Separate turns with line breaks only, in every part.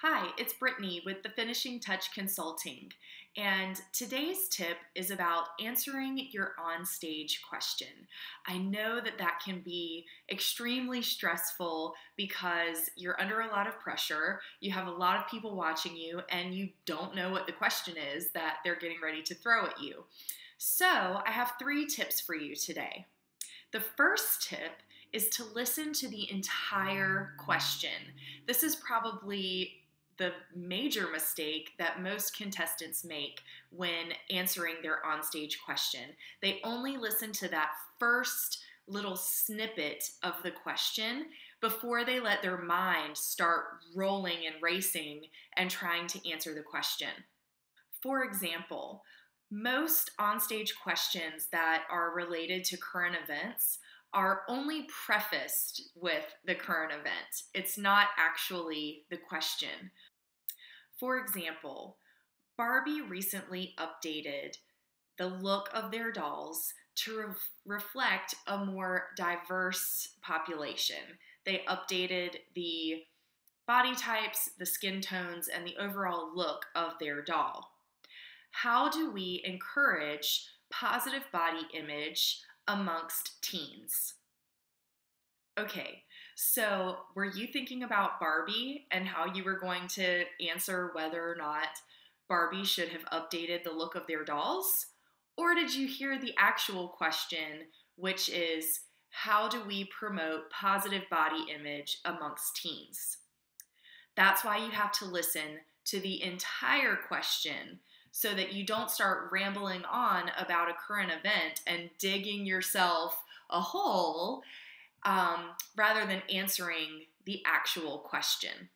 Hi, it's Brittany with the Finishing Touch Consulting, and today's tip is about answering your onstage question. I know that can be extremely stressful because you're under a lot of pressure, you have a lot of people watching you, and you don't know what the question is that they're getting ready to throw at you. So, I have 3 tips for you today. The first tip is to listen to the entire question. This is probably the major mistake that most contestants make when answering their onstage question. They only listen to that first little snippet of the question before they let their mind start rolling and racing and trying to answer the question. For example, most onstage questions that are related to current events are only prefaced with the current event. It's not actually the question. For example, Barbie recently updated the look of their dolls to reflect a more diverse population. They updated the body types, the skin tones, and the overall look of their doll. How do we encourage positive body image amongst teens? Okay, so were you thinking about Barbie and how you were going to answer whether or not Barbie should have updated the look of their dolls? Or did you hear the actual question, which is, how do we promote positive body image amongst teens? That's why you have to listen to the entire question so that you don't start rambling on about a current event and digging yourself a hole rather than answering the actual question.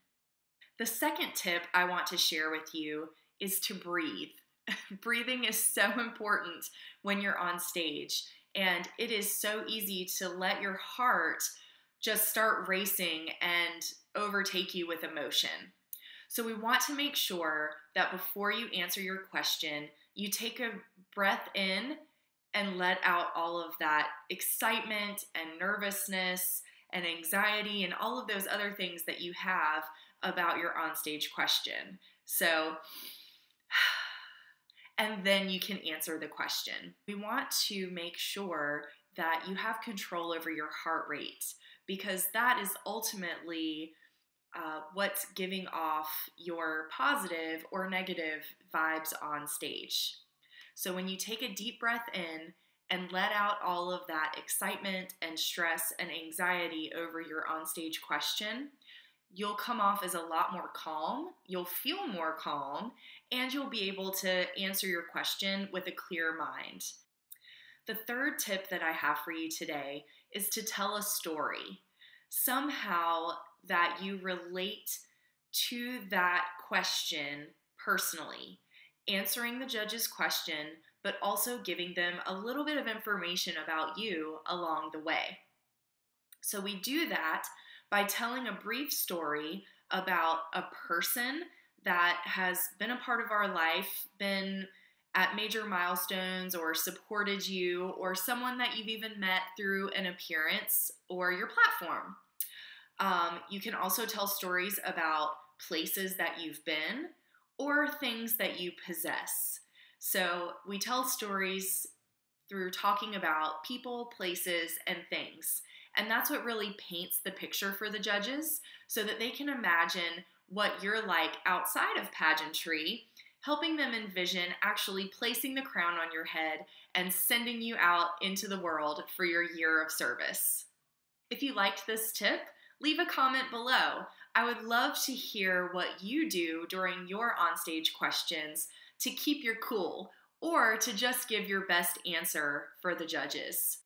The second tip I want to share with you is to breathe. Breathing is so important when you're on stage, and it is so easy to let your heart just start racing and overtake you with emotion. So we want to make sure that before you answer your question, you take a breath in and let out all of that excitement and nervousness and anxiety and all of those other things that you have about your onstage question. So, and then you can answer the question. We want to make sure that you have control over your heart rate because that is ultimately what's giving off your positive or negative vibes on stage. So when you take a deep breath in and let out all of that excitement and stress and anxiety over your onstage question, you'll come off as a lot more calm, you'll feel more calm, and you'll be able to answer your question with a clear mind. The third tip that I have for you today is to tell a story. Somehow that you relate to that question personally, answering the judge's question, but also giving them a little bit of information about you along the way. So we do that by telling a brief story about a person that has been a part of our life, been at major milestones or supported you, or someone that you've even met through an appearance or your platform. You can also tell stories about places that you've been or things that you possess. So we tell stories through talking about people, places, and things. And that's what really paints the picture for the judges so that they can imagine what you're like outside of pageantry, helping them envision actually placing the crown on your head and sending you out into the world for your year of service. If you liked this tip, leave a comment below. I would love to hear what you do during your onstage questions to keep your cool or to just give your best answer for the judges.